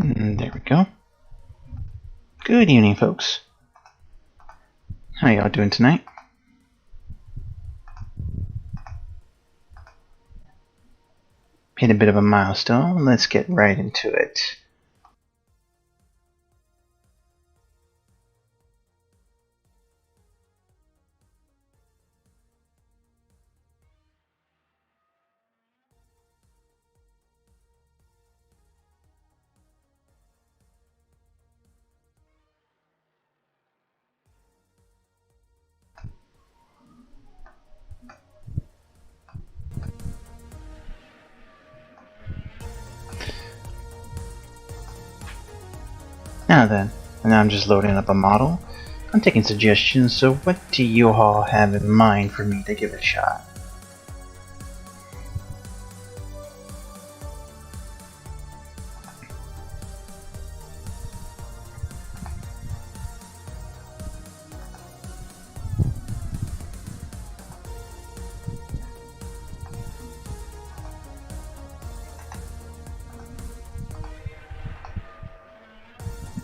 There we go. Good evening, folks. How y'all doing tonight? Hit a bit of a milestone. Let's get right into it. Now then, and I'm just loading up a model. I'm taking suggestions, so what do you all have in mind for me to give it a shot?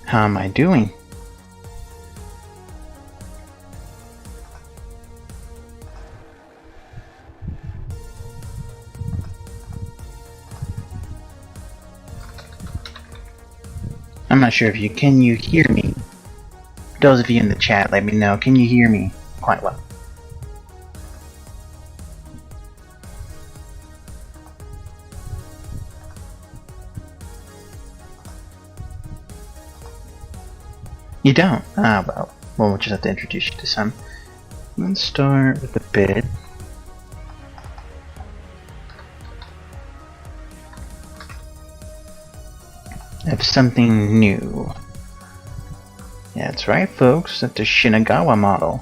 How am I doing? I'm not sure if you hear me? Those of you in the chat, let me know. Can you hear me quite well? You don't? Ah, well, we'll just have to introduce you to some. Let's start with a bit. Of something new. Yeah, that's right, folks. That's a Shinagawa model.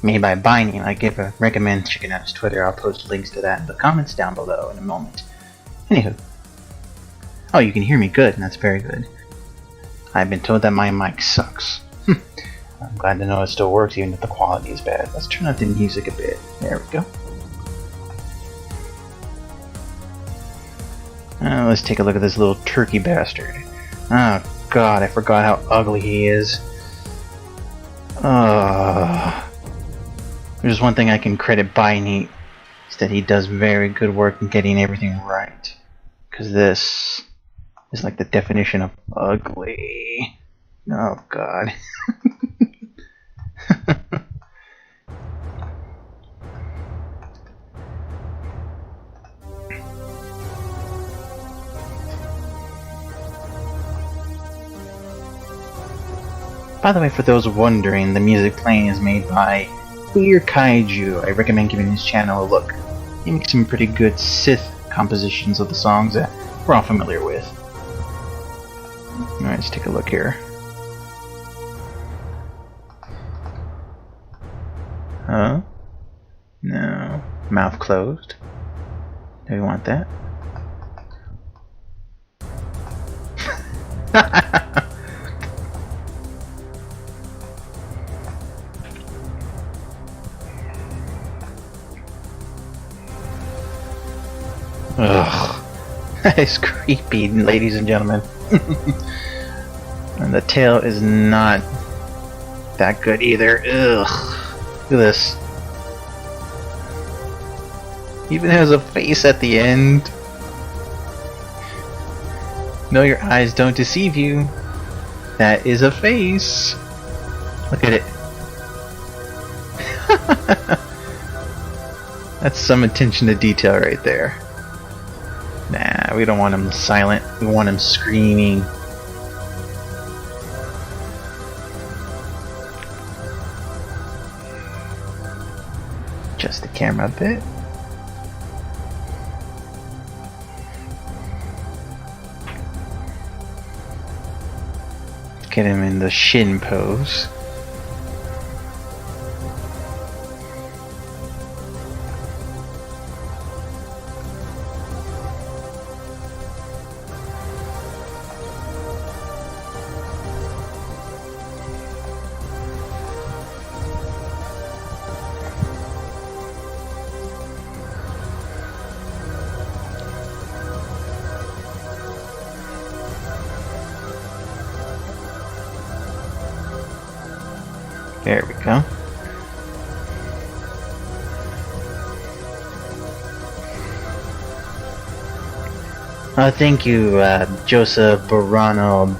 Made by ByNEET. I recommend checking out his Twitter. I'll post links to that in the comments down below in a moment. Anywho. Oh, you can hear me good. That's very good. I've been told that my mic sucks. I'm glad to know it still works even if the quality is bad. Let's turn up the music a bit. There we go. Let's take a look at this little turkey bastard. Oh god, I forgot how ugly he is. There's one thing I can credit ByNEET, is that he does very good work in getting everything right. Because this is like the definition of ugly. Oh god. By the way, for those wondering, the music playing is made by Flair Kaiju. I recommend giving his channel a look. He makes some pretty good Sith compositions of the songs that we're all familiar with. Alright, let's take a look here. Huh? No. Mouth closed. Do we want that? Ugh. That is creepy, ladies and gentlemen. And the tail is not that good either. Ugh. Look at this. Even has a face at the end. No, your eyes don't deceive you. That is a face. Look at it. That's some attention to detail right there. Nah, we don't want him silent. We want him screaming. Adjust the camera a bit. Get him in the Shin pose. There we go. Thank you, Joseph Barano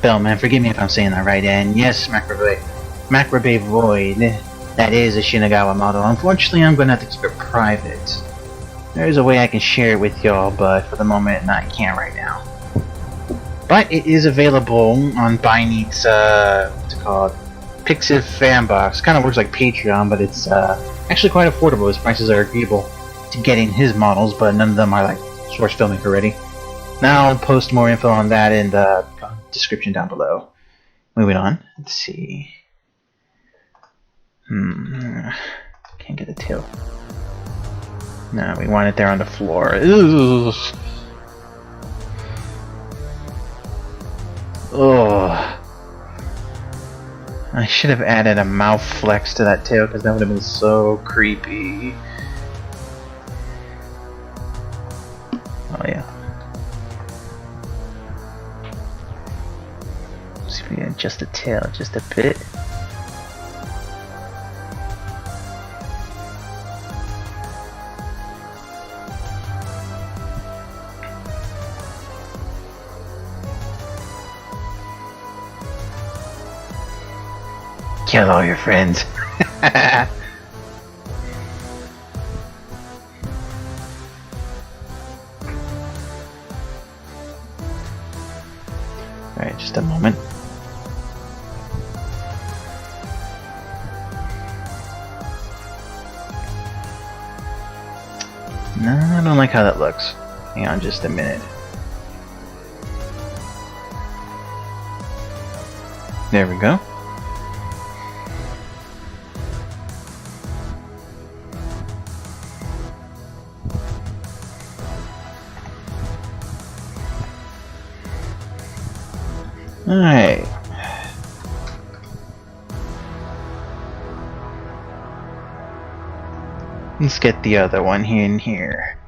Bellman. Forgive me if I'm saying that right. And yes, Macrobe Void. That is a Shinagawa model. Unfortunately, I'm going to have to keep it private. There's a way I can share it with y'all, but for the moment, I can't right now. But it is available on ByNEET's, what's it called? Pixiv Fanbox. Kind of works like Patreon, but it's actually quite affordable. His prices are agreeable to getting his models, but none of them are like source filming already. Now I'll post more info on that in the description down below. Moving on. Let's see. Can't get the tail. No, we want it there on the floor. Ugh. Oh. I should have added a mouth flex to that tail because that would have been so creepy. Oh yeah. See if we can adjust the tail just a bit. Kill all your friends. Alright, just a moment. No, I don't like how that looks. Hang on just a minute. There we go. Alright. Let's get the other one here in here.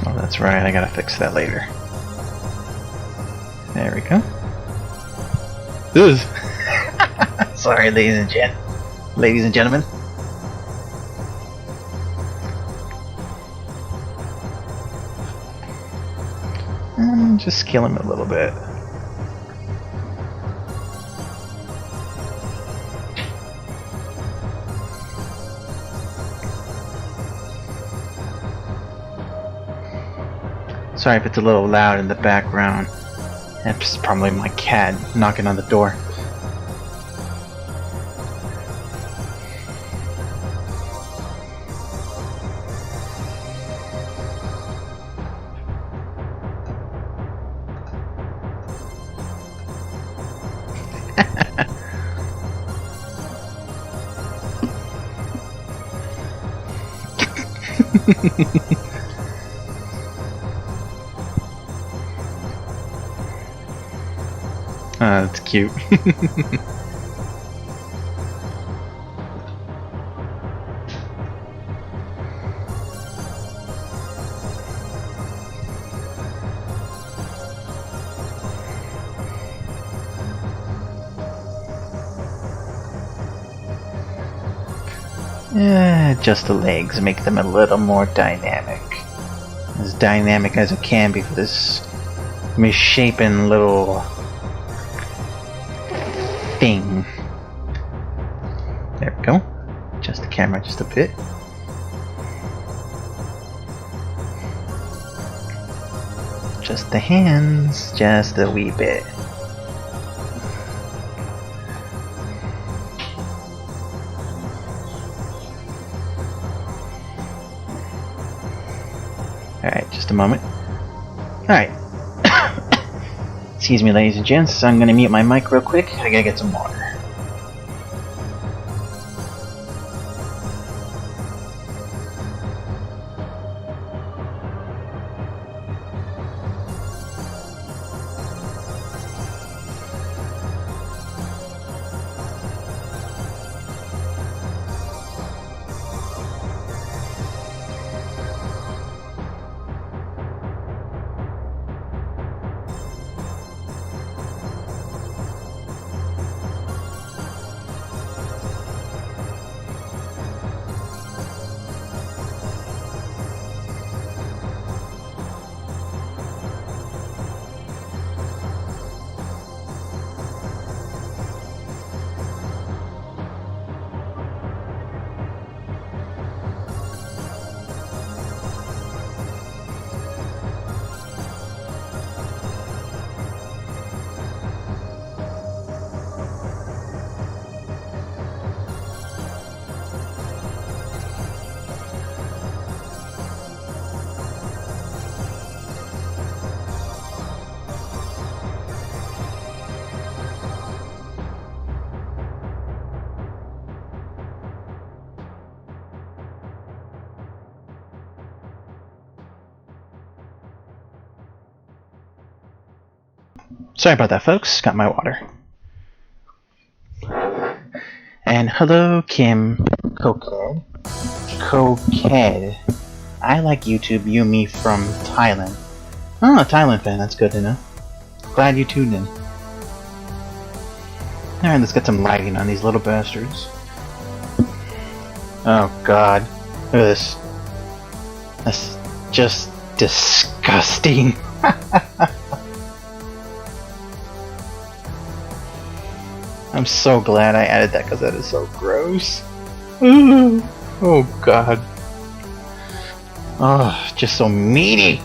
Oh, that's right, I gotta fix that later. There we go. Ooh. Sorry, ladies and gentlemen. Just kill him a little bit. Sorry if it's a little loud in the background. That's probably my cat knocking on the door. That's cute. Just the legs, make them a little more dynamic. As dynamic as it can be for this misshapen little thing. There we go. Adjust the camera just a bit. Just the hands, just a wee bit. Alright, just a moment. Alright. Excuse me, ladies and gents, I'm gonna mute my mic real quick. I gotta get some water. Sorry about that, folks. Got my water. And hello, Kim Koked. Koked. I like YouTube, Yumi from Thailand. Oh, a Thailand fan, that's good to know. Glad you tuned in. Alright, let's get some lighting on these little bastards. Oh god. Look at this. That's just disgusting. I'm so glad I added that because that is so gross. Ooh. Oh god. Oh, just so meaty.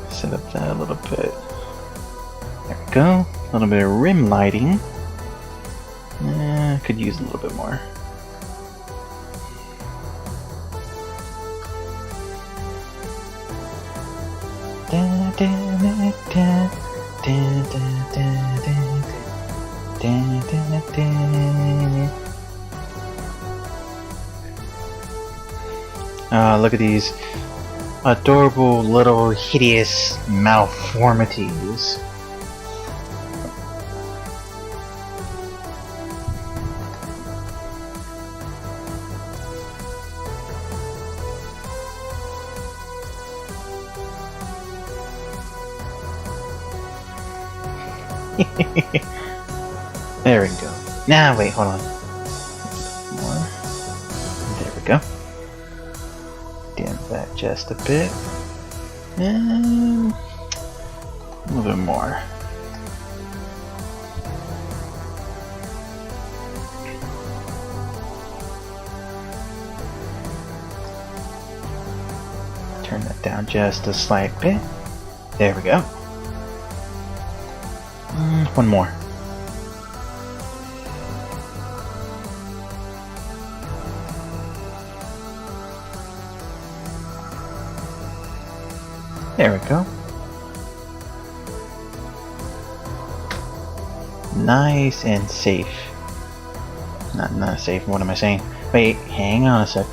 Set up that a little bit. There we go. A little bit of rim lighting. Could use a little bit more. Look at these adorable little hideous malformities. There we go. Now, wait, hold on. More. There we go. Dim that just a bit. And a little bit more. Turn that down just a slight bit. There we go. One more. There we go. Nice and safe. Not safe, what am I saying? Wait, hang on a sec.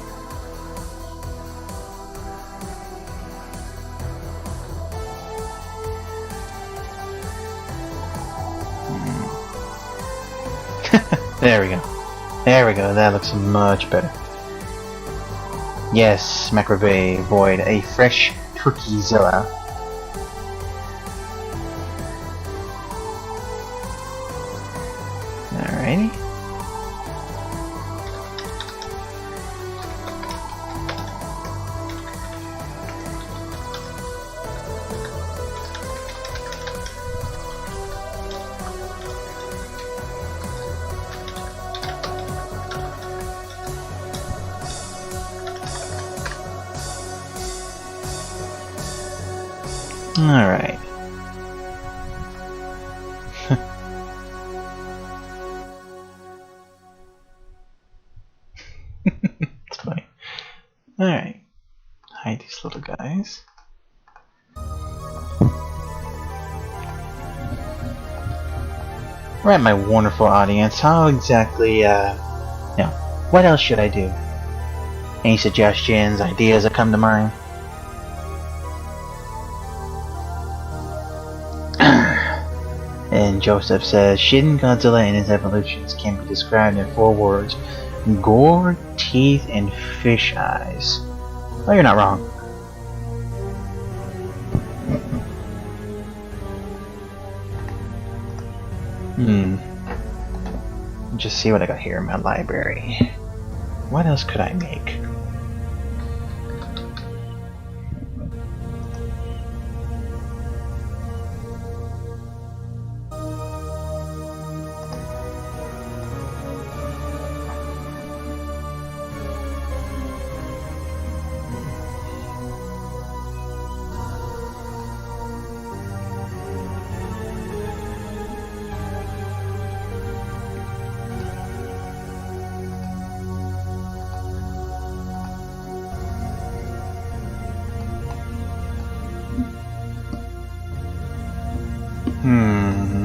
There we go. There we go, that looks much better. Yes, Macrobay Void, a fresh Turkeyzilla. Alrighty. Alright. It's funny. Alright. Hide these little guys. Alright, my wonderful audience. How exactly, what else should I do? Any suggestions, ideas that come to mind? And Joseph says, Shin Godzilla and his evolutions can be described in 4 words. Gore, teeth, and fish eyes. Oh, you're not wrong. Just see what I got here in my library. What else could I make?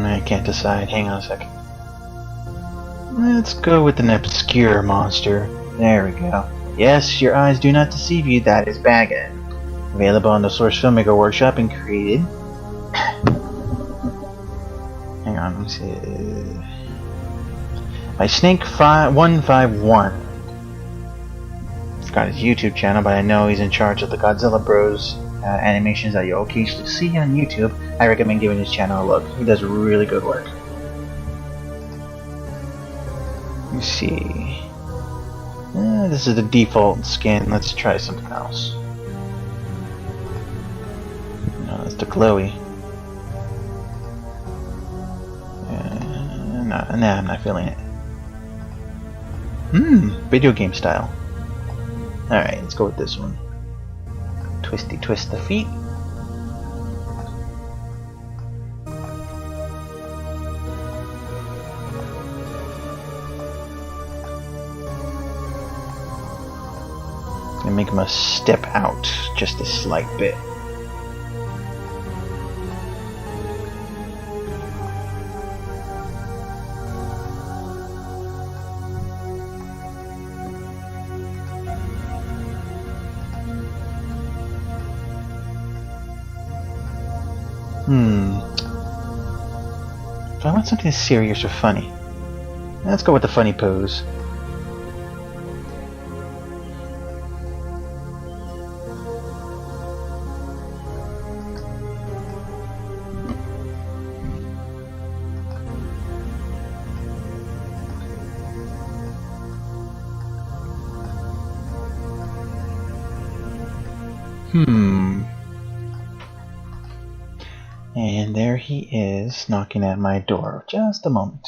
I can't decide. Hang on a second. Let's go with an obscure monster. There we go. Yes, your eyes do not deceive you. That is Baggin. Available on the Source Filmmaker Workshop and created. Hang on, let me see. By Snake151. Got his YouTube channel, but I know he's in charge of the Godzilla Bros animations that you'll occasionally see on YouTube. I recommend giving his channel a look. He does really good work. Let me see. This is the default skin. Let's try something else. No, that's the glowy. Nah, I'm not feeling it. Video game style. Alright, let's go with this one. Twisty twist the feet. And make him a step out just a slight bit. If I want something serious or funny, let's go with the funny pose. And there he is, knocking at my door. Just a moment.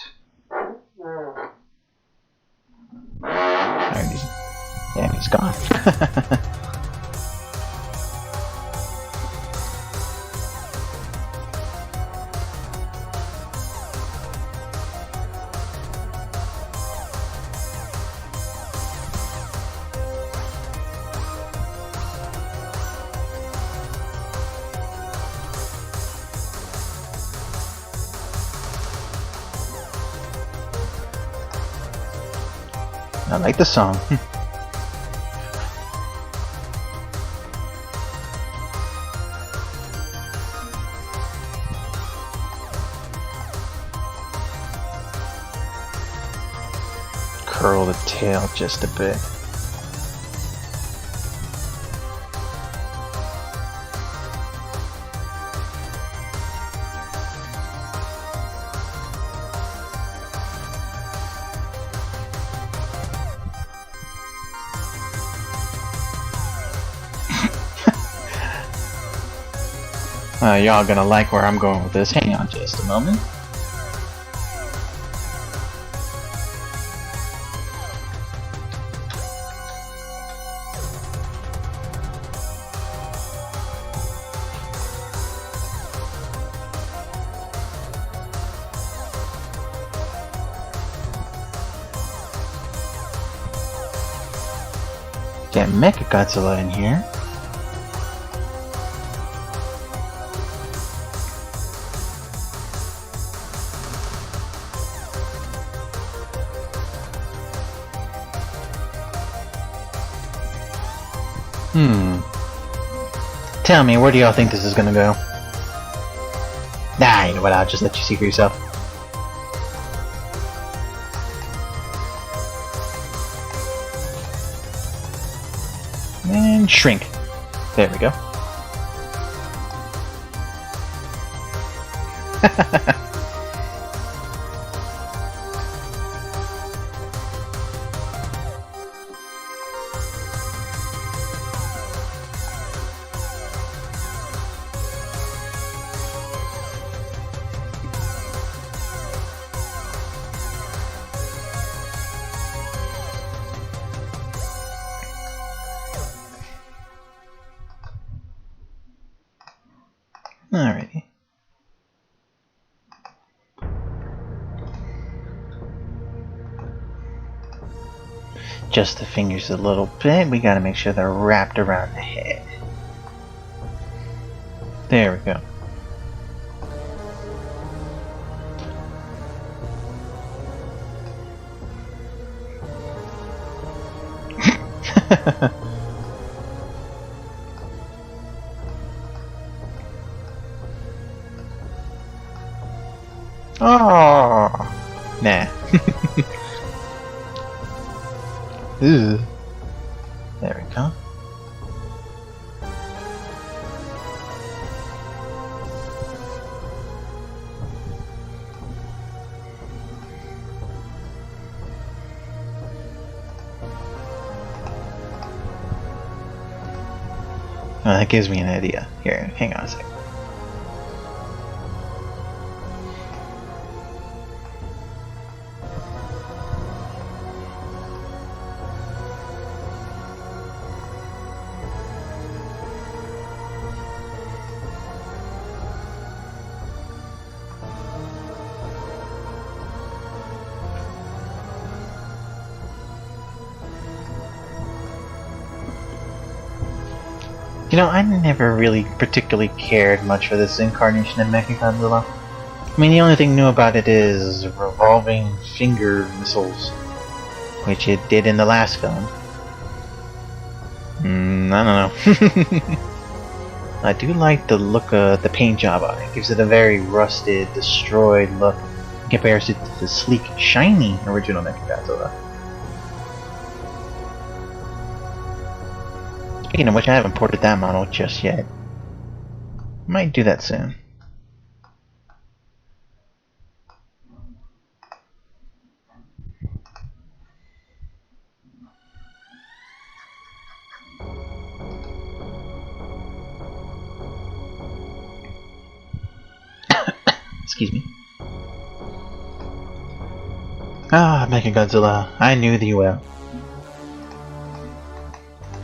Yeah, he's gone. I like the song. Curl the tail just a bit. Y'all gonna like where I'm going with this. Hang on just a moment. Get Mechagodzilla in here. Tell me, where do y'all think this is gonna go? Nah, you know what, I'll just let you see for yourself. And shrink. There we go. Alrighty. Just the fingers a little bit. We gotta make sure they're wrapped around the head. There we go. Nah. Ew. There we go. Oh, that gives me an idea. Here, hang on a second. You know, I never really particularly cared much for this incarnation of Mechagodzilla. I mean, the only thing new about it is revolving finger missiles, which it did in the last film. I don't know. I do like the look of the paint job on it. It gives it a very rusted, destroyed look in comparison to the sleek, shiny original Mechagodzilla. Speaking of which, I haven't ported that model just yet. Might do that soon. Excuse me. Ah, Mechagodzilla, I knew thee well.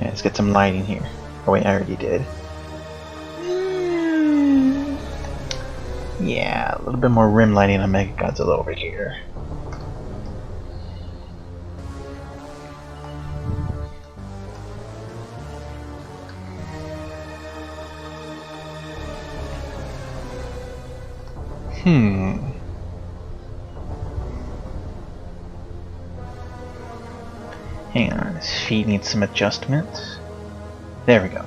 Yeah, let's get some lighting here. Oh wait, I already did. Yeah, a little bit more rim lighting on Mechagodzilla over here. Hang on, his feet need some adjustment. There we go.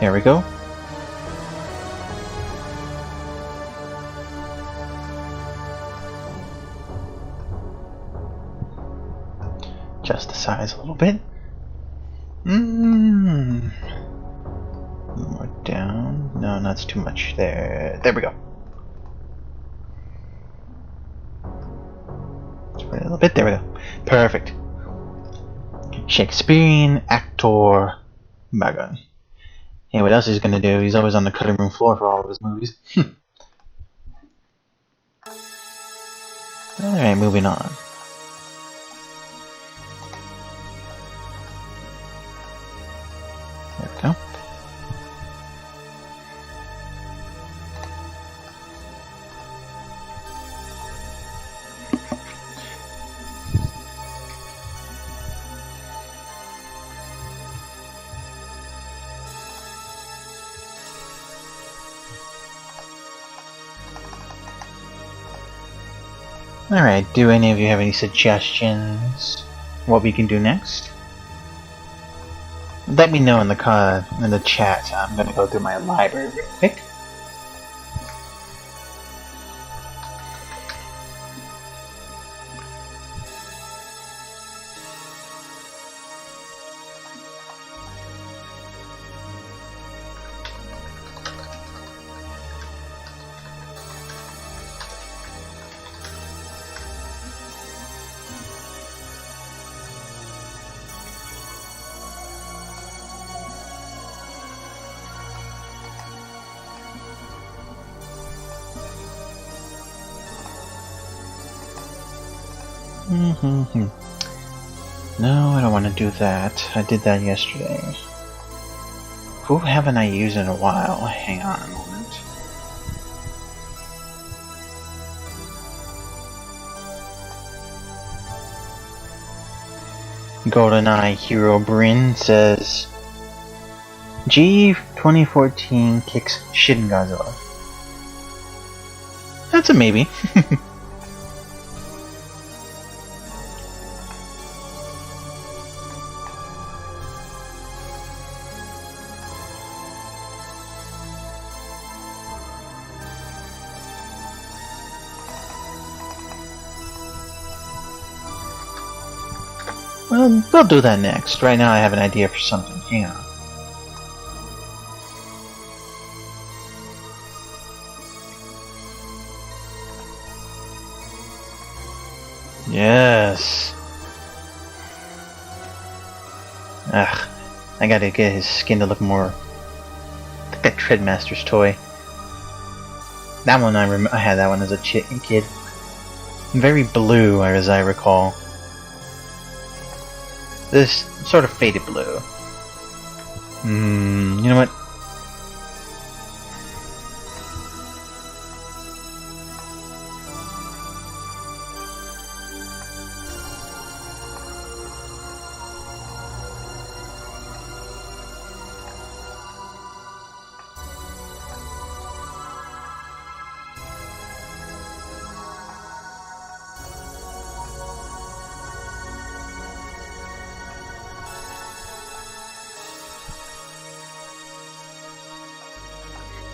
There we go. Adjust the size a little bit. A little more down. No, that's too much. There we go. Spread it a little bit. There we go. Perfect. Shakespearean actor Magan. Hey, what else he's gonna do? He's always on the cutting room floor for all of his movies. Alright, moving on. There we go. Alright, do any of you have any suggestions what we can do next? Let me know in the chat. I'm gonna go through my library real quick. No, I don't want to do that. I did that yesterday. Who haven't I used in a while? Hang on a moment. GoldenEye Hero Bryn says, G 2014 kicks Shinagawa. That's a maybe. Well, we'll do that next. Right now I have an idea for something. Hang on. Yes. Ugh. I gotta get his skin to look more like that Treadmaster's toy. That one I had that one as a kid. Very blue, as I recall. This sort of faded blue. You know what?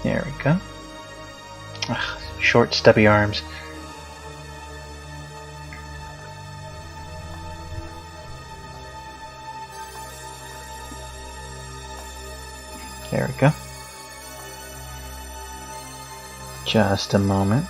There we go. Ugh, short, stubby arms. There we go. Just a moment.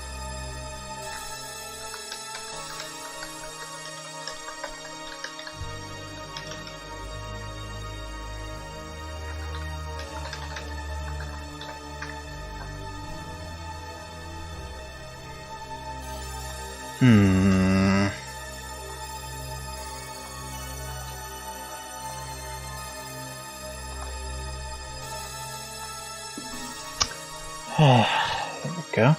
There we go.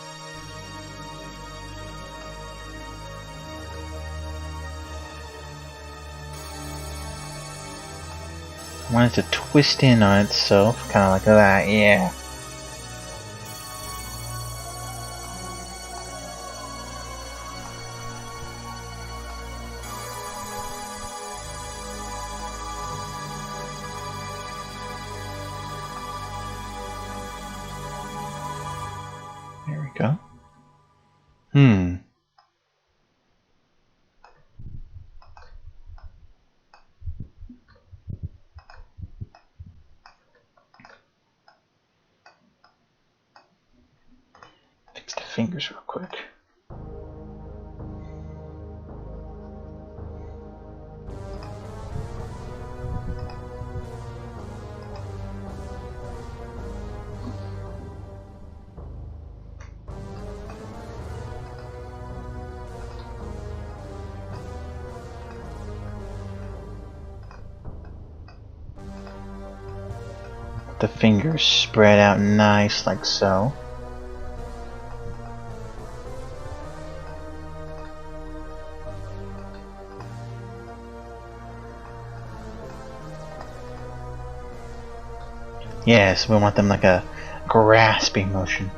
I want it to twist in on itself, kind of like that, yeah. There we go. Fix the fingers real quick. The fingers spread out nice like so. Yes, we want them like a grasping motion.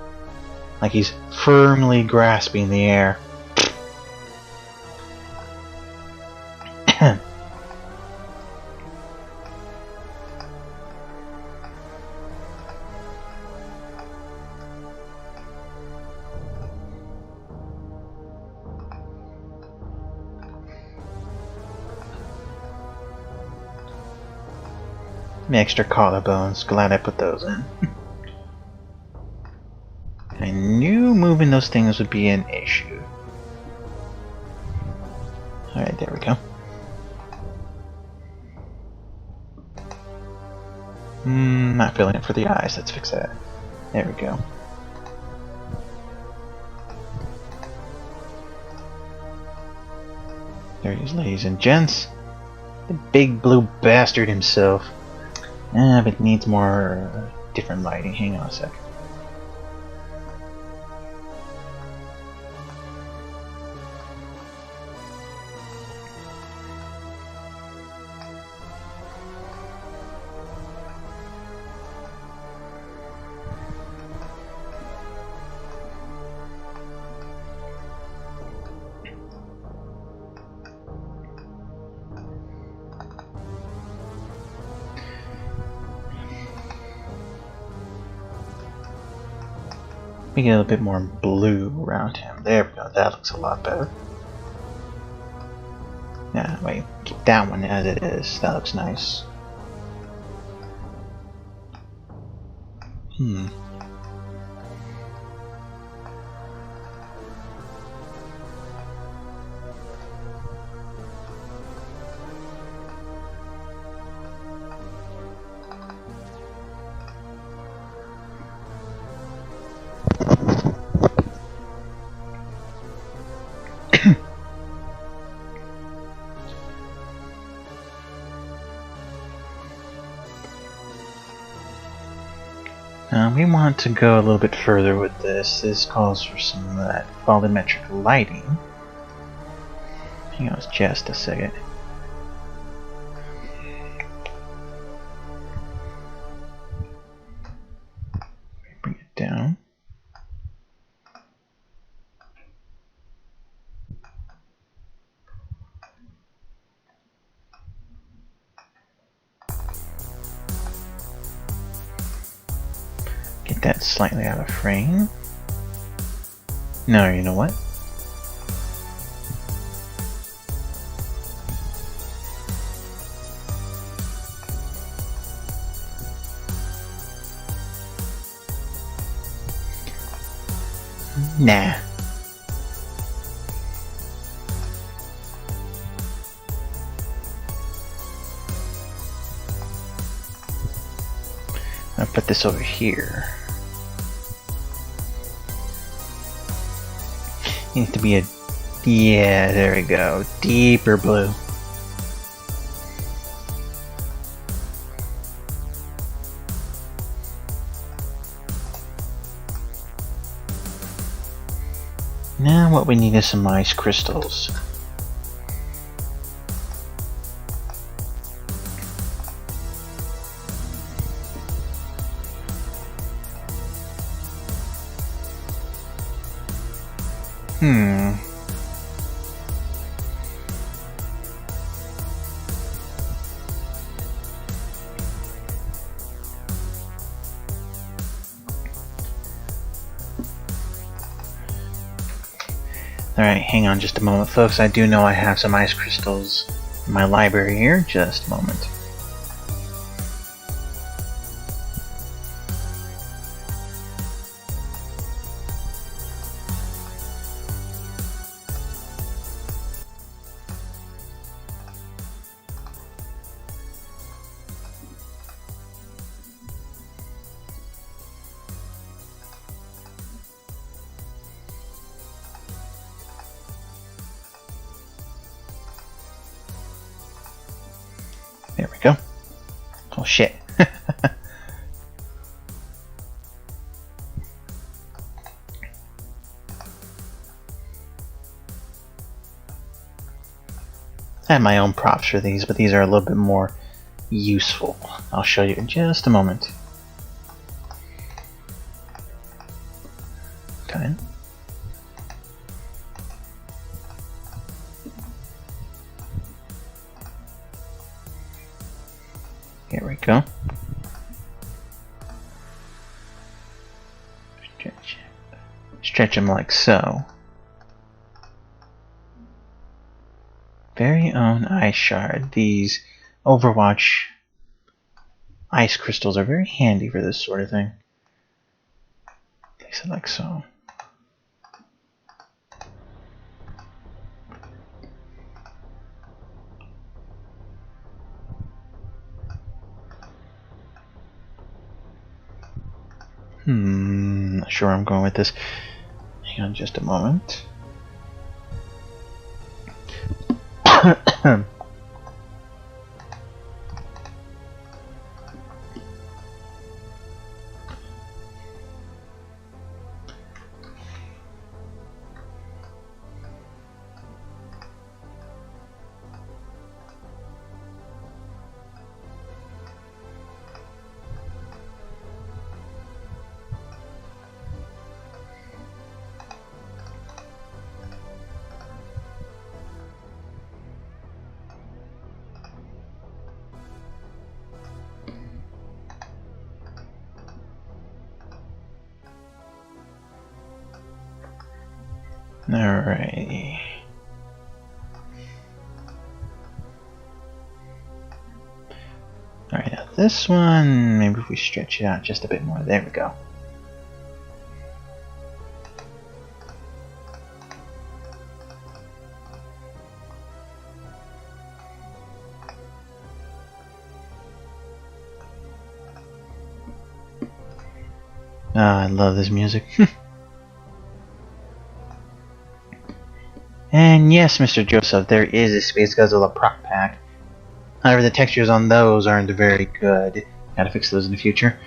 Like he's firmly grasping the air. Extra collarbones, glad I put those in. I knew moving those things would be an issue. Alright, there we go. Not feeling it for the eyes, let's fix that. There we go. There he is, ladies and gents. The big blue bastard himself. But it needs more different lighting. Hang on a sec. We get a little bit more blue around him. There we go. That looks a lot better. Yeah, wait. Keep that one as it is. That looks nice. We want to go a little bit further with this. This calls for some of that volumetric lighting. Hang on just a second. Bring it down. Get that slightly out of frame. No, you know what? Nah. I'll put this over here. Needs to be a... yeah, there we go. Deeper blue. Now what we need is some ice crystals. Alright, hang on just a moment, folks. I do know I have some ice crystals in my library here. Just a moment. There we go. Oh shit. I have my own props for these, but these are a little bit more useful. I'll show you in just a moment. Okay. Here we go. Stretch them like so. Very own ice shard. These Overwatch ice crystals are very handy for this sort of thing. Place it like so. Not sure where I'm going with this. Hang on just a moment. Alrighty. Alright, now this one, maybe if we stretch it out just a bit more. There we go. Ah, I love this music. And yes, Mr. Joseph, there is a Space Godzilla prop pack. However, the textures on those aren't very good. Gotta fix those in the future.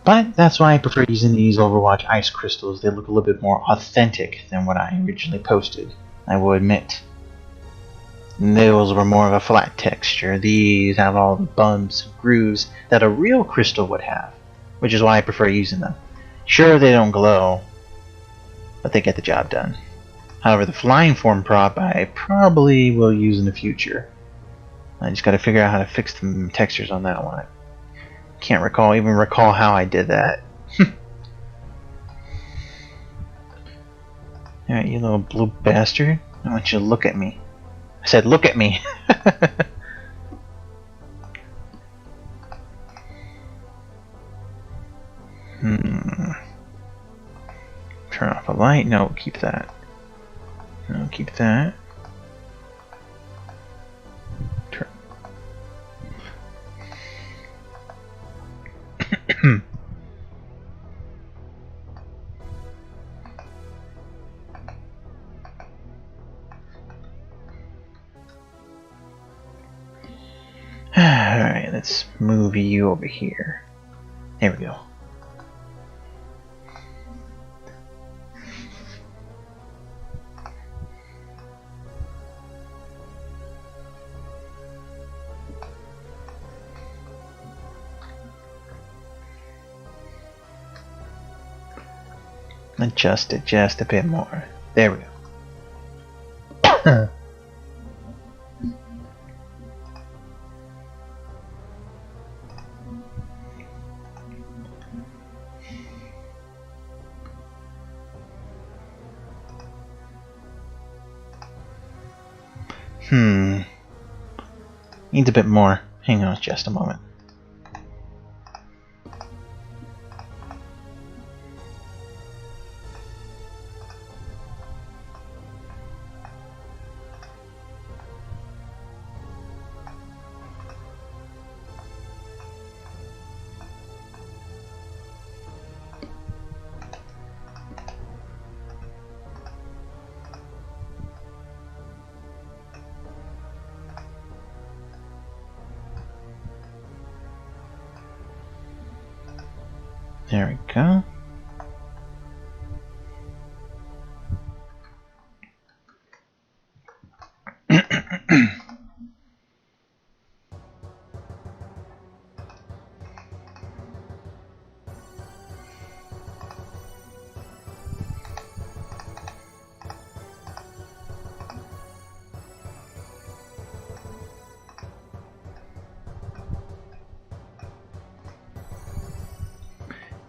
But that's why I prefer using these Overwatch ice crystals. They look a little bit more authentic than what I originally posted, I will admit. Those were more of a flat texture. These have all the bumps and grooves that a real crystal would have, which is why I prefer using them. Sure, they don't glow, but they get the job done. However, the flying form prop I probably will use in the future. I just gotta figure out how to fix the textures on that one. I can't even recall how I did that. Alright, you little blue bastard. I want you to look at me. I said look at me! Turn off a light? No, keep that. No, keep that. Turn. Alright, let's move you over here. There we go. Adjust it just a bit more. There we go. Needs a bit more. Hang on just a moment. There we go.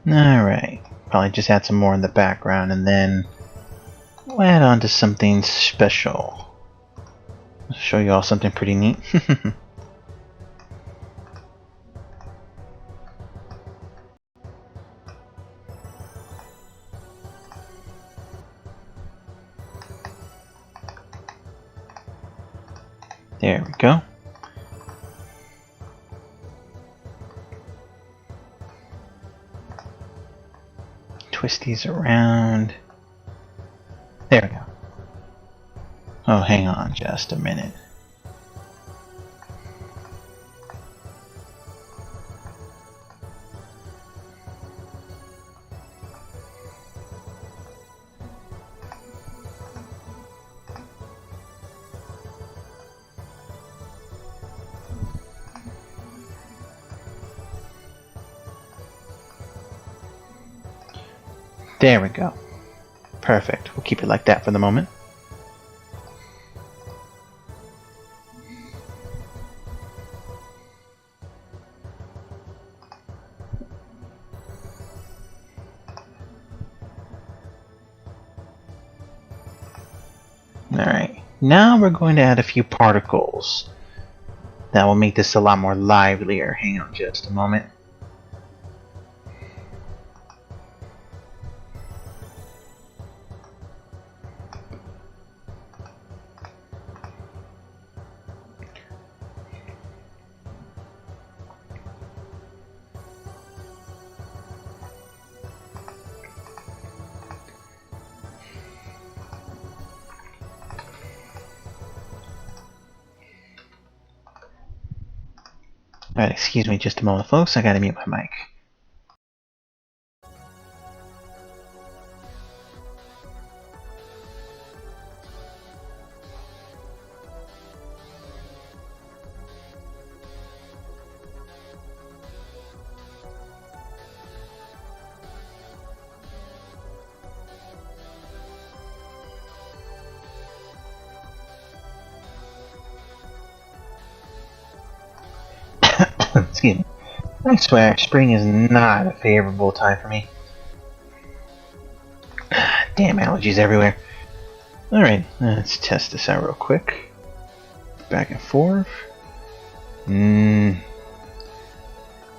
Alright, probably just add some more in the background and then we'll add on to something special. I'll show you all something pretty neat. There we go. Twist these around. There we go. Oh, hang on just a minute. There we go. Perfect. We'll keep it like that for the moment. Now we're going to add a few particles. That will make this a lot more livelier. Hang on just a moment. Alright, excuse me just a moment, folks. I gotta mute my mic. Excuse me. I swear, spring is not a favorable time for me. Damn allergies everywhere. Alright, let's test this out real quick. Back and forth.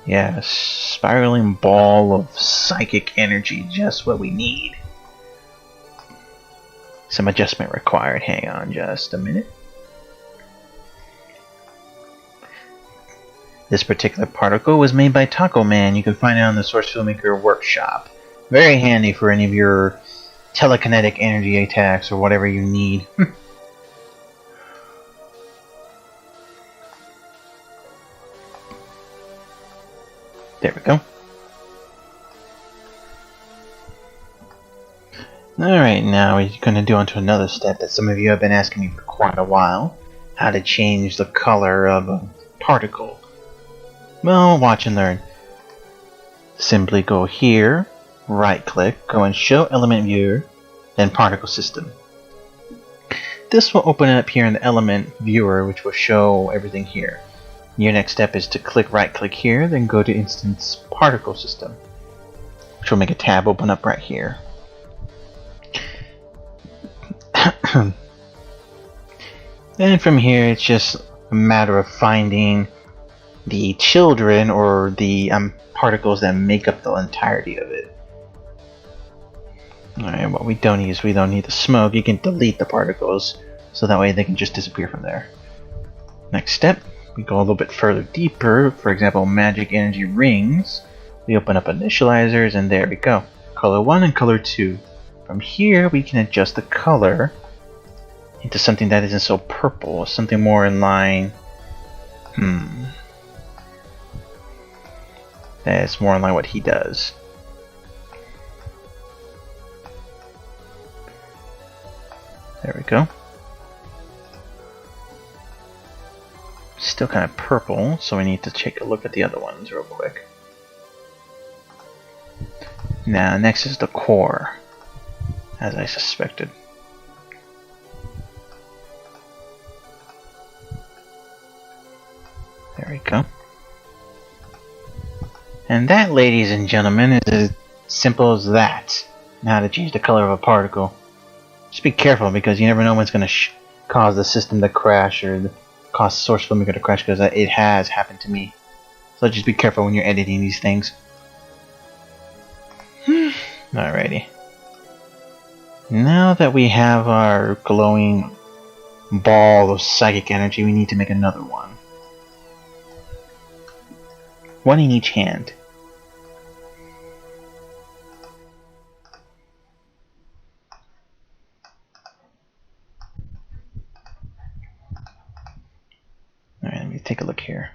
Yeah, spiraling ball of psychic energy, just what we need. Some adjustment required. Hang on just a minute. This particular particle was made by Taco Man. You can find it on the Source Filmmaker Workshop. Very handy for any of your telekinetic energy attacks or whatever you need. There we go. Alright, now we're going to do on to another step that some of you have been asking me for quite a while. How to change the color of a particle. Well, watch and learn. Simply go here, right click, go and show element viewer, then particle system. This will open it up here in the element viewer, which will show everything here. Your next step is to click right click here, then go to instance particle system, which will make a tab open up right here. Then from here it's just a matter of finding the children or the particles that make up the entirety of it. Alright, what we don't need is we don't need the smoke. You can delete the particles so that way they can just disappear from there. Next step, we go a little bit further deeper. For example, magic energy rings. We open up initializers and there we go. Color 1 and color 2. From here we can adjust the color into something that isn't so purple, something more in line. That's more in line what he does. There we go. Still kind of purple, so we need to take a look at the other ones real quick. Now, next is the core, as I suspected. There we go. And that, ladies and gentlemen, is as simple as that. Now to change the color of a particle. Just be careful because you never know when it's going to cause the system to crash or cause Source Filmmaker to crash, because it has happened to me. So just be careful when you're editing these things. Alrighty. Now that we have our glowing ball of psychic energy, we need to make another one. One in each hand. Alright, let me take a look here.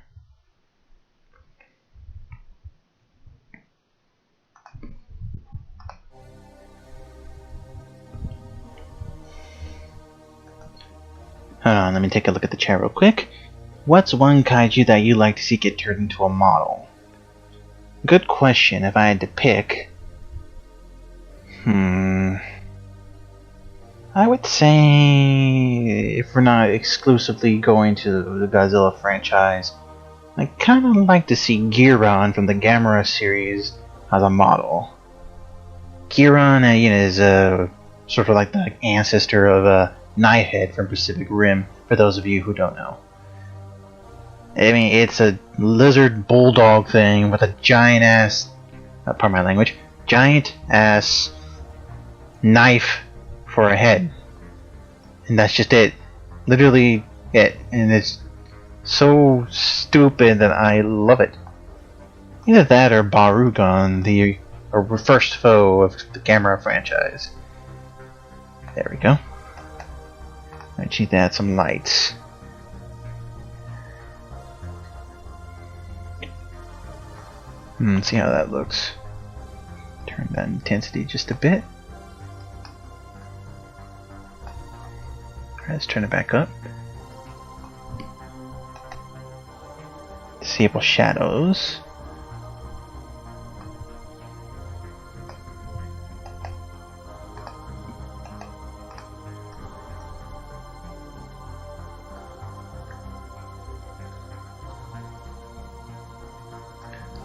Hold on, let me take a look at the chat real quick. What's one kaiju that you'd like to see get turned into a model? Good question. If I had to pick, I would say, if we're not exclusively going to the Godzilla franchise, I kind of like to see Giron from the Gamera series as a model. Giron, is sort of like the ancestor of knife head from Pacific Rim, for those of you who don't know. I mean, it's a lizard bulldog thing with a giant ass, pardon my language, giant ass knife for a head. And that's just it. Literally it. And it's so stupid that I love it. Either that or Barugan, the first foe of the Gamera franchise. There we go. I just need to add some lights. See how that looks. Turn that intensity just a bit. Alright, let's turn it back up. Disable shadows.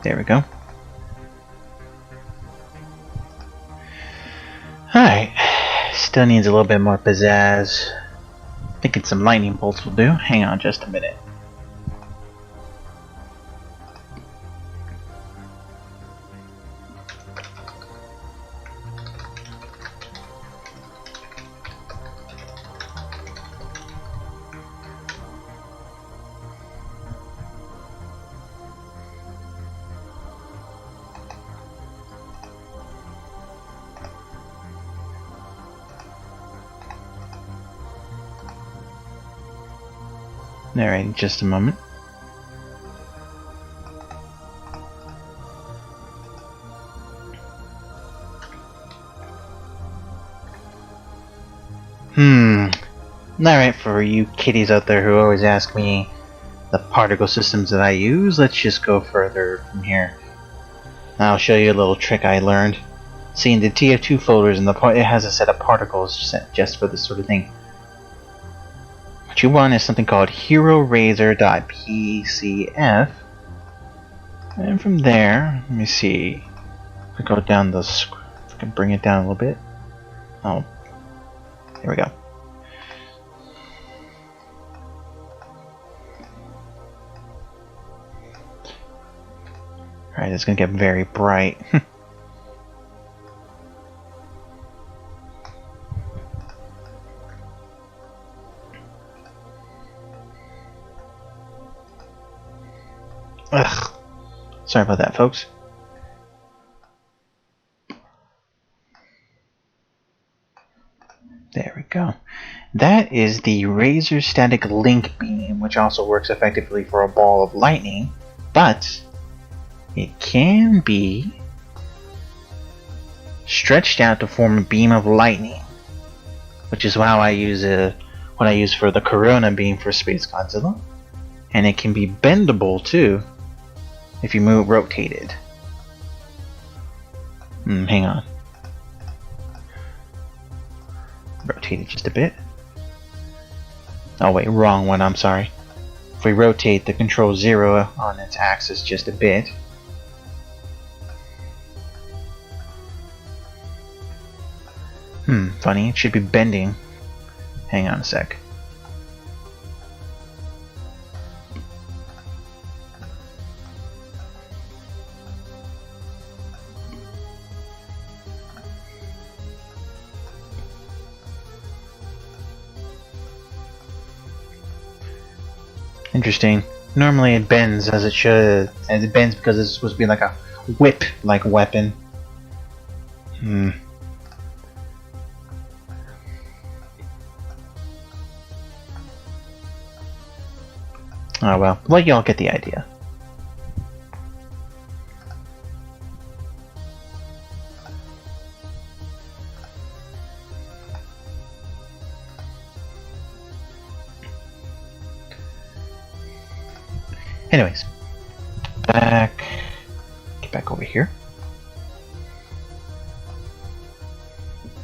There we go. Alright. Still needs a little bit more pizzazz. Thinking some lightning bolts will do. Hang on just a minute. Alright, just a moment. Alright, for you kiddies out there who always ask me the particle systems that I use, let's just go further from here. I'll show you a little trick I learned. See, in the TF2 folders, it has a set of particles set just for this sort of thing. What you want is something called HeroRazor.pcf, and from there, let me see if I go down the if I can bring it down a little bit. Oh, there we go. Alright, it's gonna get very bright. Ugh. Sorry about that, folks. There we go. That is the Razor Static Link Beam, which also works effectively for a ball of lightning, but it can be stretched out to form a beam of lightning, which is how I use what I use for the Corona beam for Space Godzilla, and it can be bendable too. If you rotate it. Hang on. Rotate it just a bit. Oh wait, wrong one, I'm sorry. If we rotate the control 0 on its axis just a bit. Funny, it should be bending. Hang on a sec. Interesting. Normally it bends as it should, and it bends because it's supposed to be like a whip-like weapon. Oh well, y'all get the idea. Anyways, get back over here.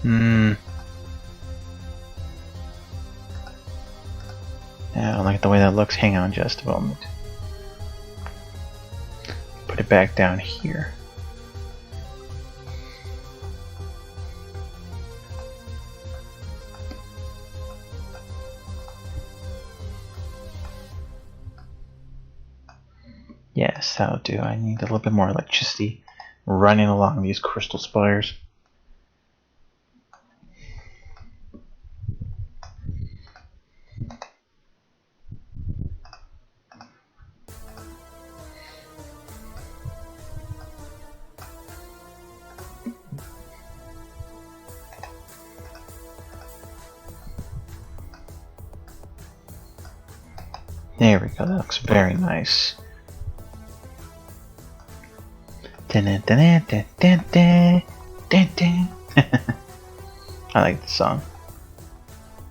I don't like the way that looks. Hang on just a moment. Put it back down here. Yes, that'll do. I need a little bit more electricity running along these crystal spires. There we go, that looks very nice. I like this song.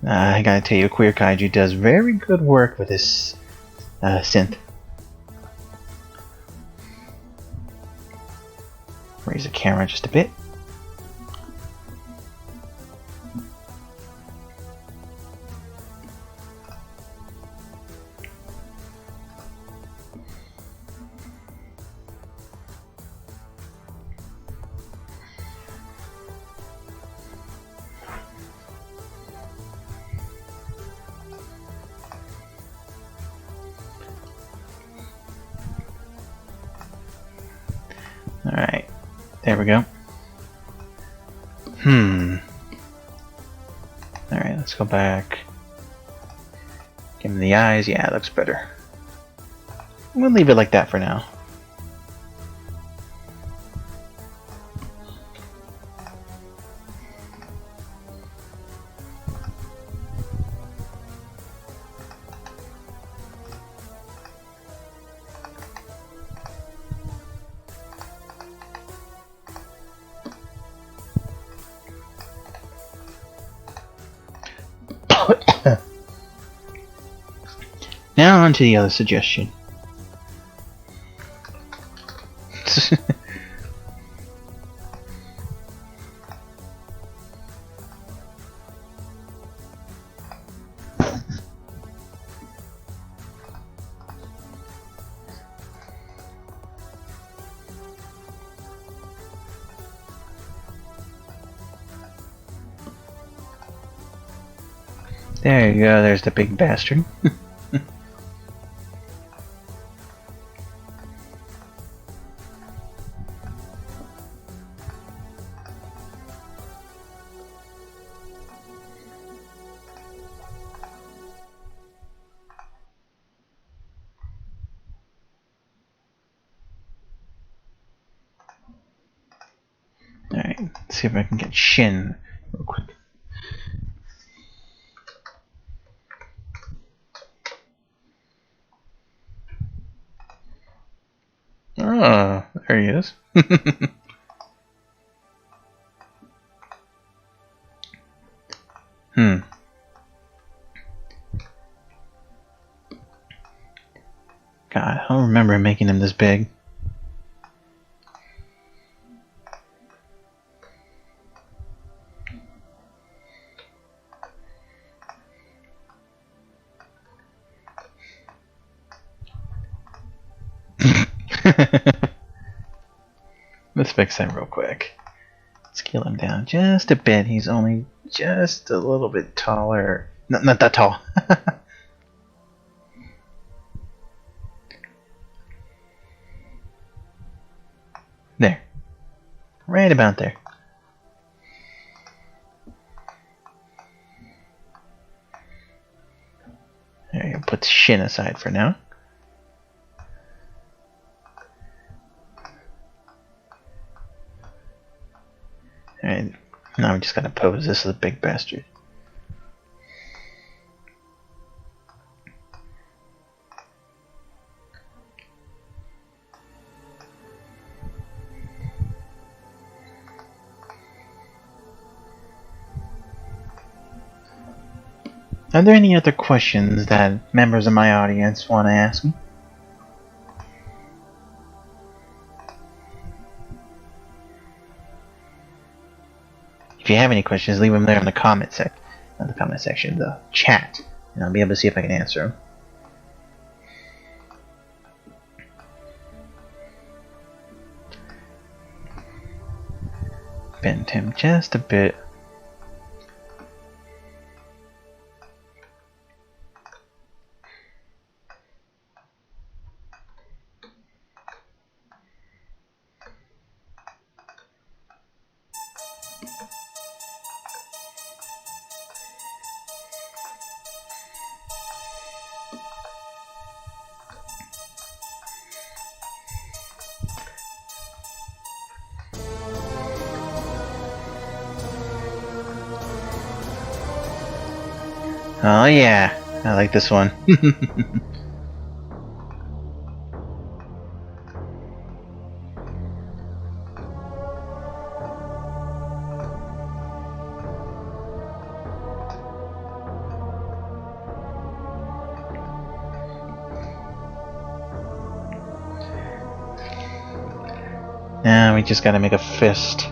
I gotta tell you, Queer Kaiju does very good work with this synth. Raise the camera just a bit. Alright, there we go. Alright, let's go back. Give him the eyes. Yeah, it looks better. We'll leave it like that for now. Now on to the other suggestion. There you go, there's the big bastard. Alright, let's see if I can get Shin real quick. Oh, there he is. God, I don't remember making him this big. Let's fix that real quick. Scale him down just a bit. He's only just a little bit taller. Not that tall. There. Right about there. There you go. Put Shin aside for now. Alright, now we just gotta pose this as a big bastard. Are there any other questions that members of my audience want to ask me? If you have any questions, leave them there in the comment section, the chat, and I'll be able to see if I can answer them. Bend him just a bit. Oh yeah, I like this one. Now we just gotta make a fist.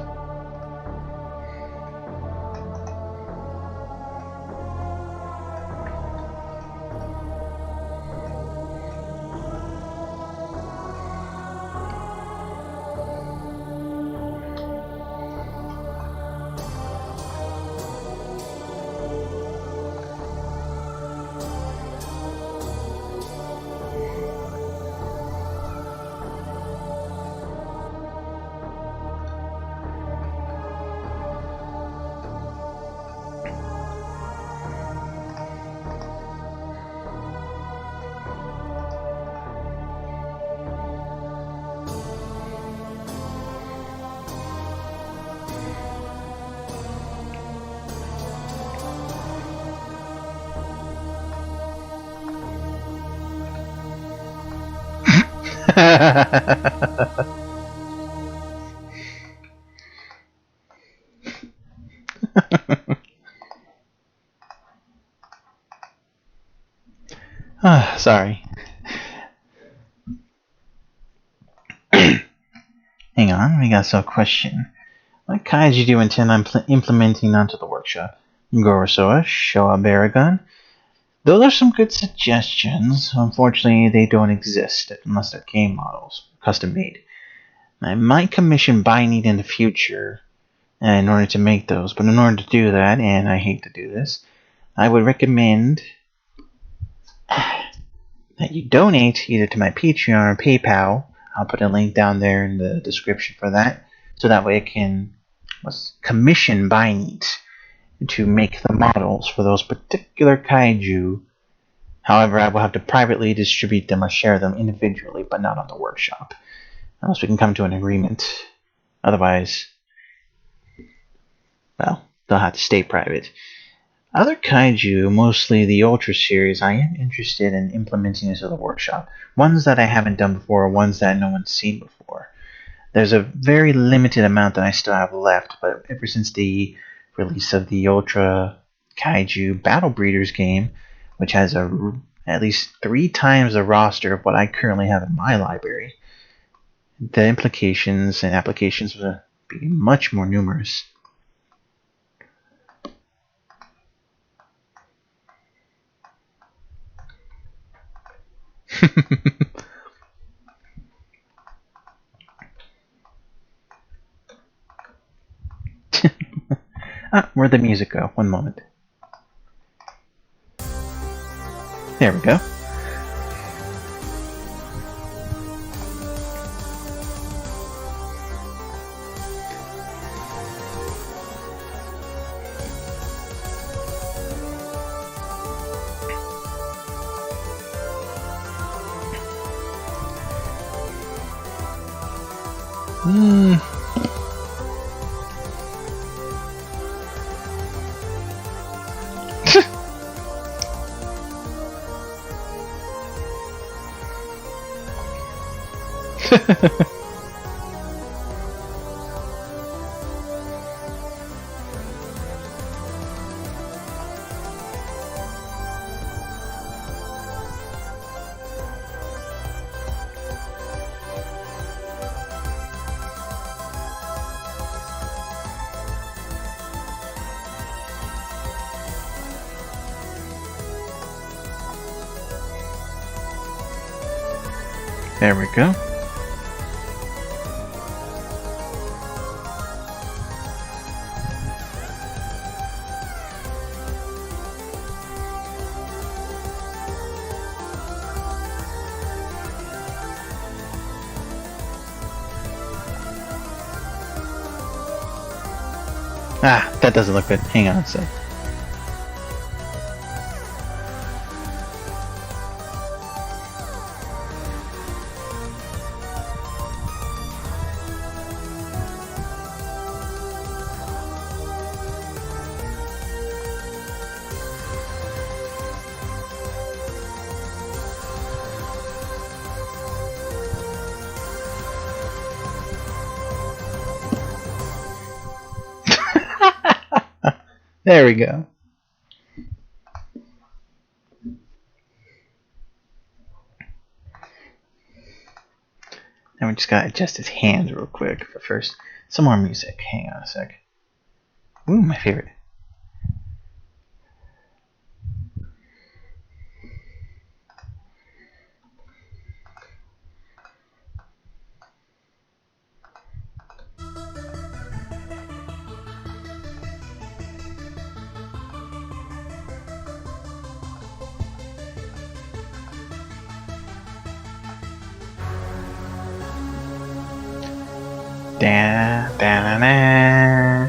Sorry. Hang on, we got a question. What kaiju do you intend on implementing onto the workshop? Gorosaurus, Showa Baragon? Those are some good suggestions. Unfortunately, they don't exist unless they're game models, custom made. I might commission ByNEET in the future in order to make those, but in order to do that, and I hate to do this, I would recommend that you donate either to my Patreon or PayPal. I'll put a link down there in the description for that, so that way I can commission ByNEET to make the models for those particular kaiju. However, I will have to privately distribute them or share them individually, but not on the workshop, unless we can come to an agreement. Otherwise, well, they'll have to stay private. Other kaiju, mostly the Ultra series, I am interested in implementing into the workshop. Ones that I haven't done before, or ones that no one's seen before. There's a very limited amount that I still have left, but ever since the release of the Ultra Kaiju Battle Breeders game, which has at least 3 times the roster of what I currently have in my library, the implications and applications will be much more numerous. Where'd the music go? One moment. There we go. There we go. That doesn't look good. Hang on a sec. There we go. Now we just gotta adjust his hands real quick. But first, some more music. Hang on a sec. Ooh, my favorite. Da da da da.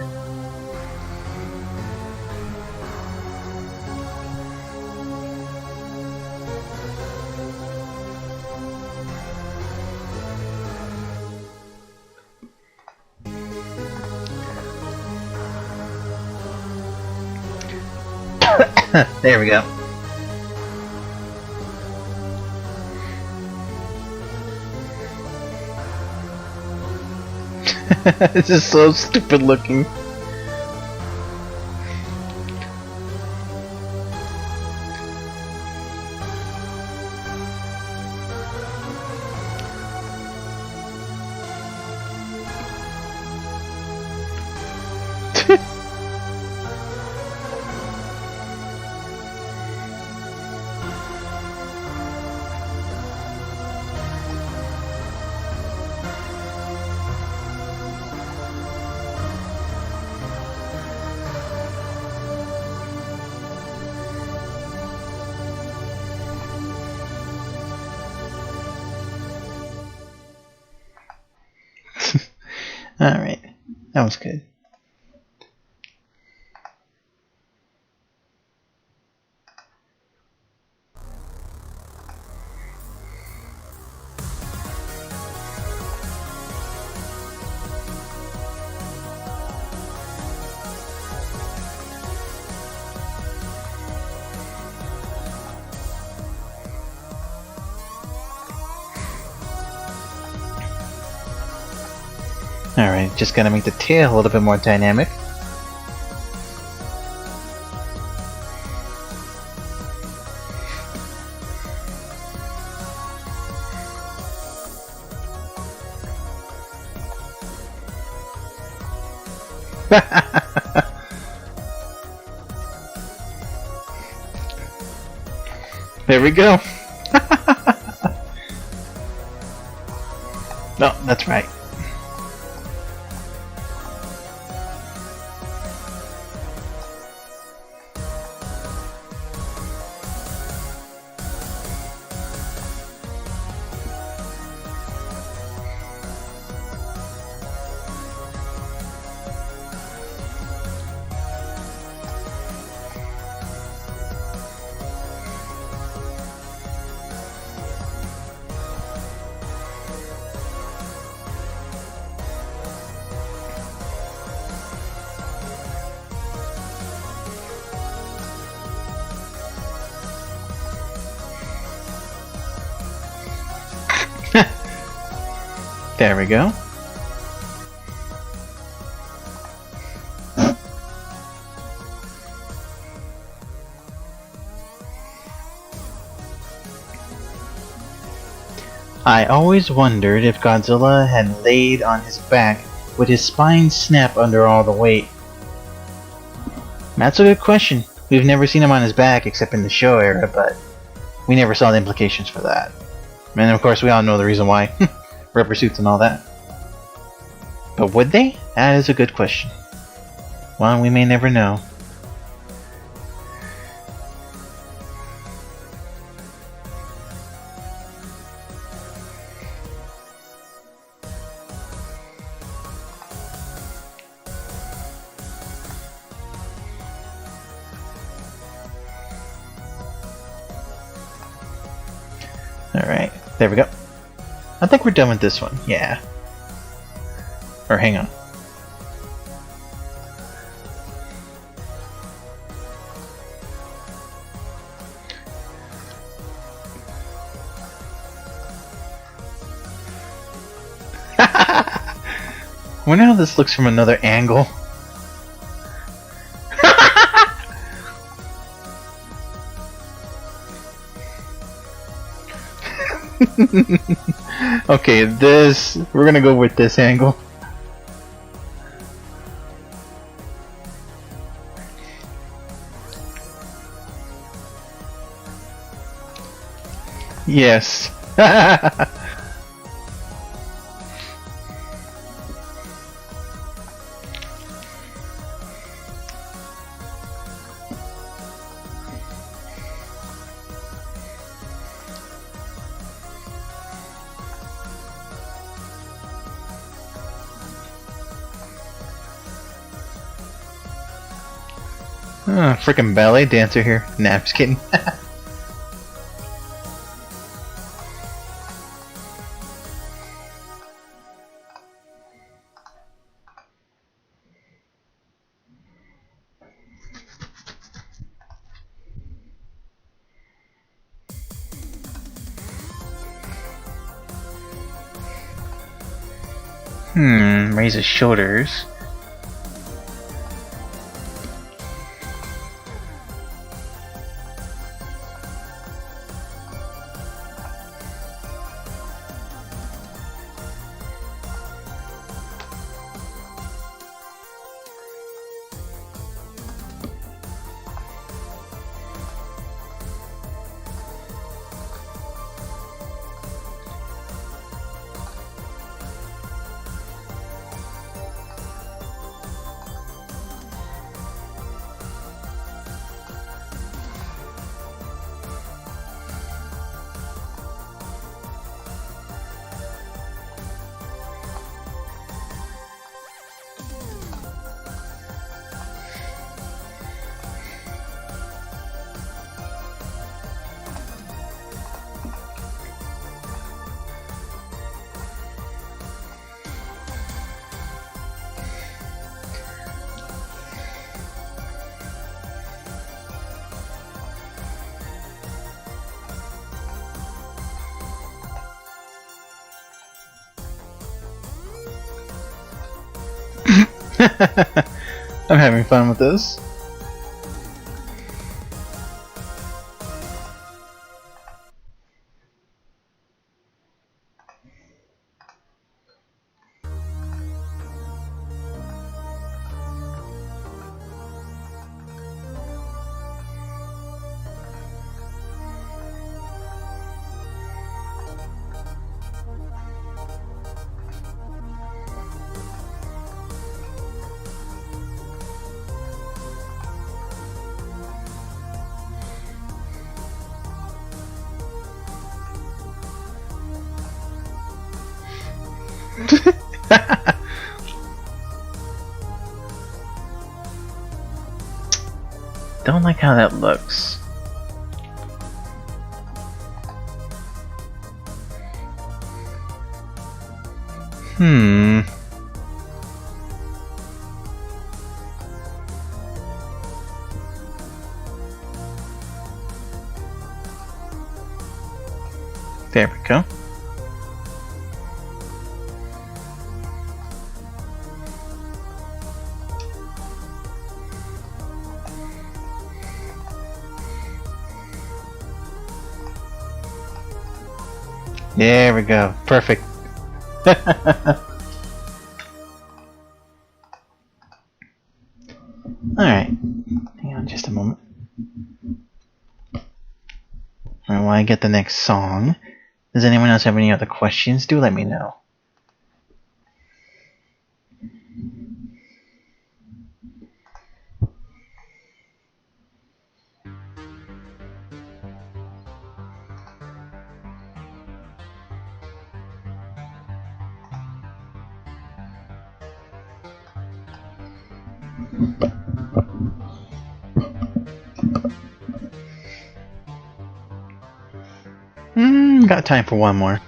There we go. This is so stupid looking. Alright, that was good. Alright, just gotta make the tail a little bit more dynamic. There we go. No, that's right. There we go. I always wondered if Godzilla had laid on his back would his spine snap under all the weight. That's a good question. We've never seen him on his back except in the show era, but we never saw the implications for that. And of course we all know the reason why. Rubber suits and all that. But would they? That is a good question. Well, we may never know. Alright, there we go. I think we're done with this one, yeah. Or hang on. I wonder how this looks from another angle. Okay, we're gonna go with this angle. Yes. Freaking ballet dancer here. Nah, I'm just kidding. Raise his shoulders. I'm having fun with this. Don't like how that looks. There we go. There we go. Perfect. Alright. Hang on just a moment. Alright, while I get the next song, does anyone else have any other questions? Do let me know. Got time for one more.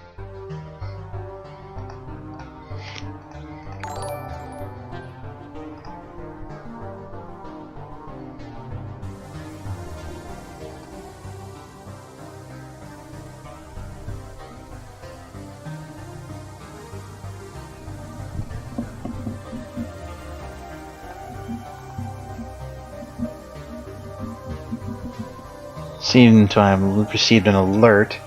Seems to have received an alert.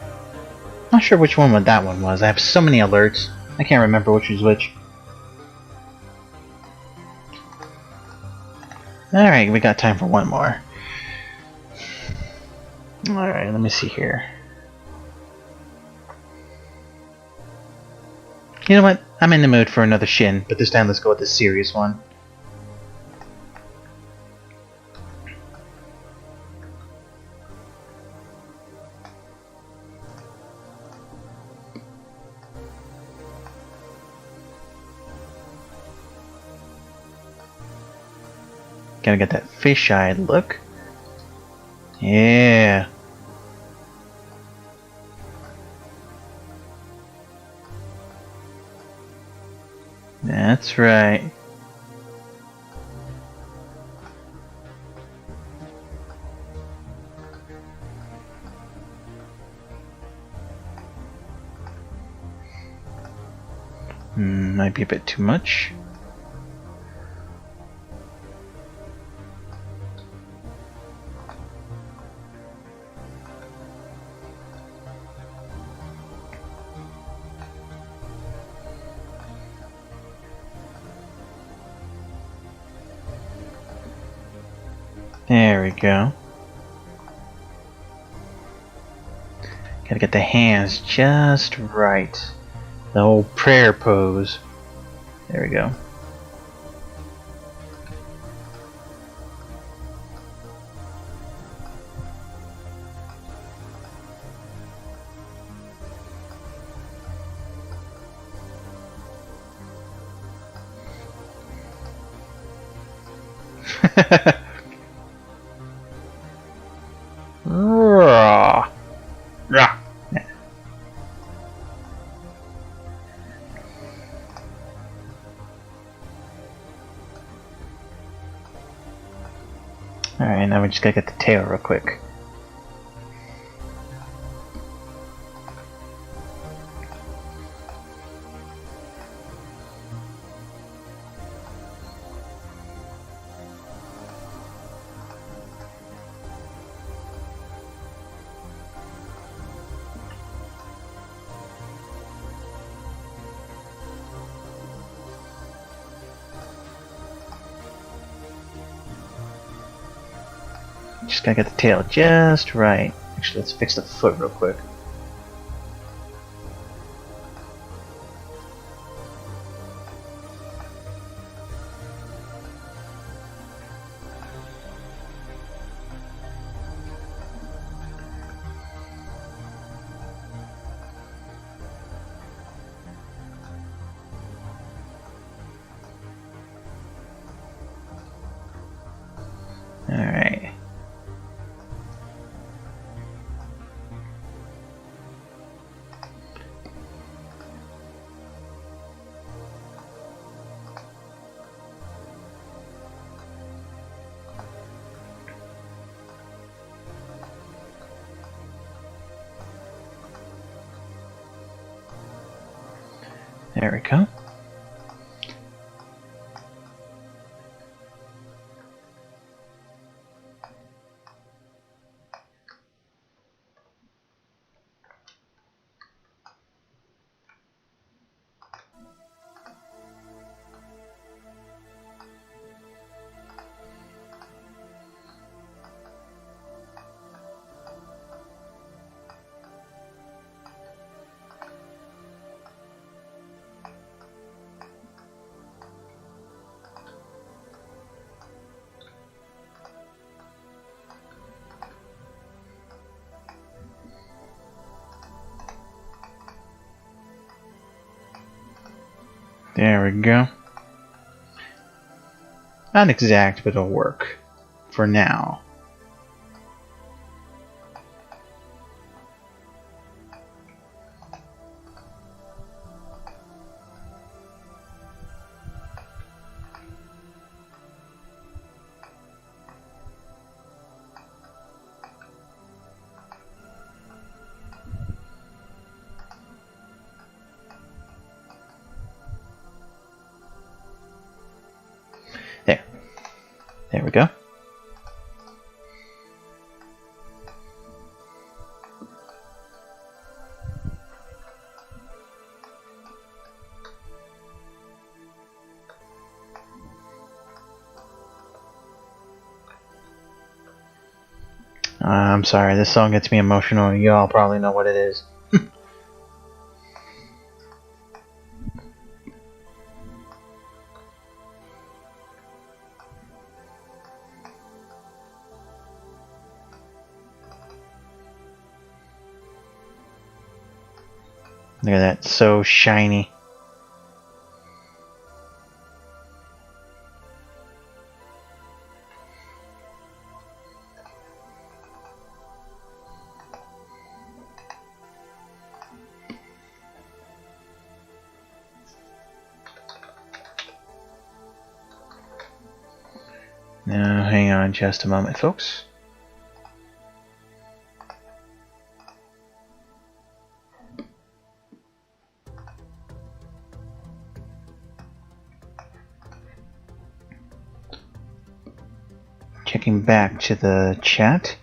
Not sure which one that one was. I have so many alerts. I can't remember which was which. Alright, we got time for one more. Alright, let me see here. You know what? I'm in the mood for another Shin, but this time let's go with the serious one. Gotta get that fish-eyed look. Yeah. That's right. Might be a bit too much. There we go. Gotta get the hands just right. The whole prayer pose. There we go. Rah. Rah. Alright, now we just gotta get the tail real quick. Just gotta get the tail just right. Actually, let's fix the foot real quick. Alright. There we go. There we go. Not exact, but it'll work for now. There we go. I'm sorry, this song gets me emotional. Y'all probably know what it is. Look at that, so shiny. Now, hang on just a moment, folks. Checking back to the chat.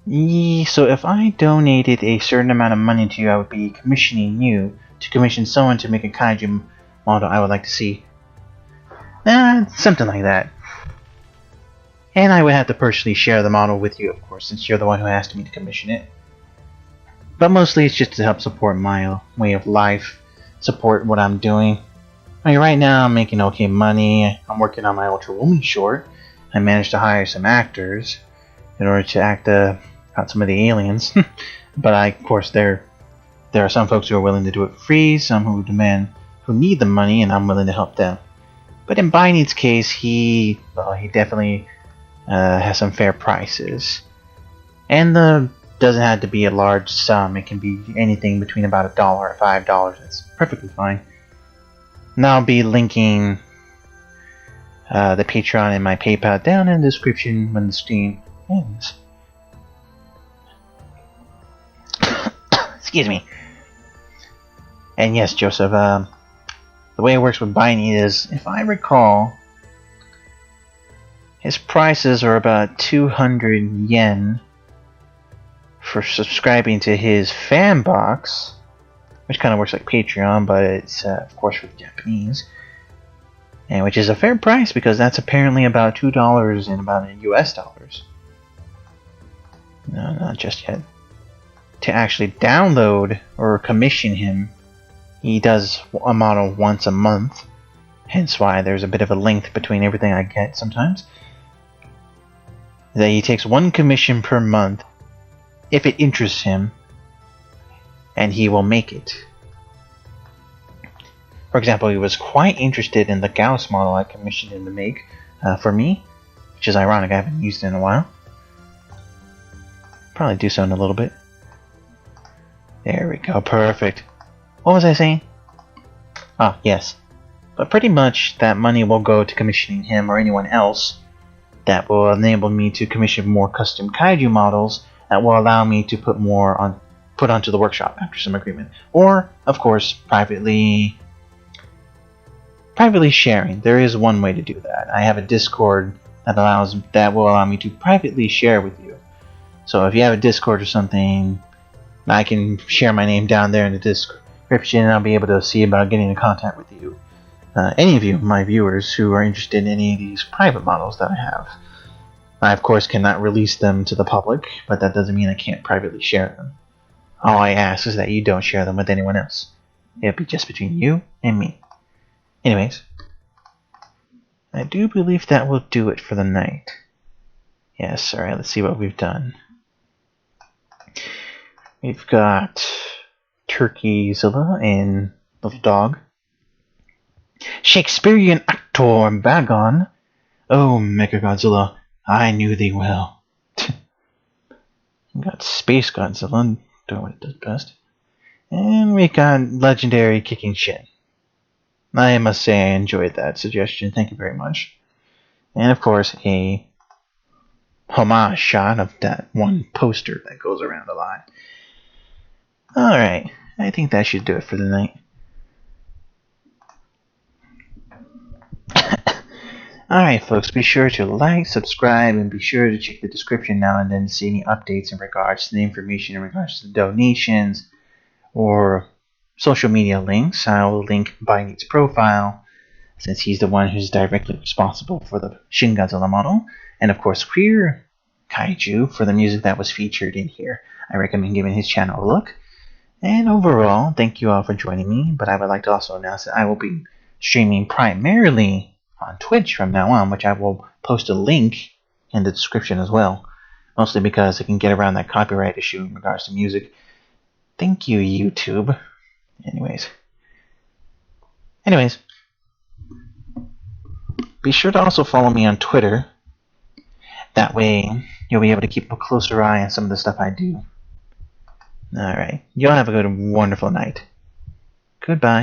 So if I donated a certain amount of money to you, I would be commissioning you to commission someone to make a kaiju model I would like to see. Something like that. And I would have to personally share the model with you, of course, since you're the one who asked me to commission it. But mostly it's just to help support my way of life, support what I'm doing. I mean, right now I'm making okay money. I'm working on my Ultrawoman short. I managed to hire some actors in order to act out some of the aliens. But of course, there are some folks who are willing to do it free, some who need the money, and I'm willing to help them. But in ByNEET's case, he definitely has some fair prices, and doesn't have to be a large sum. It can be anything between about $1 or $5. That's perfectly fine. And I'll be linking the Patreon and my PayPal down in the description when the stream ends. Excuse me. And yes, Joseph, the way it works with ByNEET is, if I recall, his prices are about 200 yen for subscribing to his fan box, which kind of works like Patreon, but it's of course for the Japanese, and which is a fair price because that's apparently about $2 in about US dollars. No, not just yet. To actually download or commission him, he does a model once a month, hence why there's a bit of a length between everything I get sometimes. That he takes one commission per month if it interests him, and he will make it. For example, he was quite interested in the Gauss model I commissioned him to make for me, which is ironic, I haven't used it in a while. Probably do so in a little bit. There we go, perfect. What was I saying? Ah, yes. But pretty much that money will go to commissioning him or anyone else. That will enable me to commission more custom kaiju models that will allow me to put onto the workshop after some agreement. Or, of course, privately sharing. There is one way to do that. I have a Discord that will allow me to privately share with you. So if you have a Discord or something, I can share my name down there in the description, and I'll be able to see about getting in contact with you. Any of you, my viewers, who are interested in any of these private models that I have. I, of course, cannot release them to the public, but that doesn't mean I can't privately share them. All I ask is that you don't share them with anyone else. It'll be just between you and me. Anyways, I do believe that will do it for the night. Yes, alright, let's see what we've done. We've got Turkeyzilla and Little Dog. Shakespearean actor Bagon. Oh, Mechagodzilla, I knew thee well. We got Space Godzilla, doing what it does best. And we got legendary kicking Shin. I must say I enjoyed that suggestion, thank you very much. And of course, a homage shot of that one poster that goes around a lot. Alright, I think that should do it for the night. Alright folks, be sure to like, subscribe, and be sure to check the description now and then to see any updates in regards to the information in regards to the donations or social media links. I will link ByNEET's profile, since he's the one who's directly responsible for the Shin Godzilla model. And of course, queer Kaiju for the music that was featured in here. I recommend giving his channel a look. And overall, thank you all for joining me, but I would like to also announce that I will be streaming primarily on Twitch from now on, which I will post a link in the description as well. Mostly because I can get around that copyright issue in regards to music. Thank you, YouTube. Anyways, be sure to also follow me on Twitter. That way, you'll be able to keep a closer eye on some of the stuff I do. Alright, y'all have a good, wonderful night. Goodbye.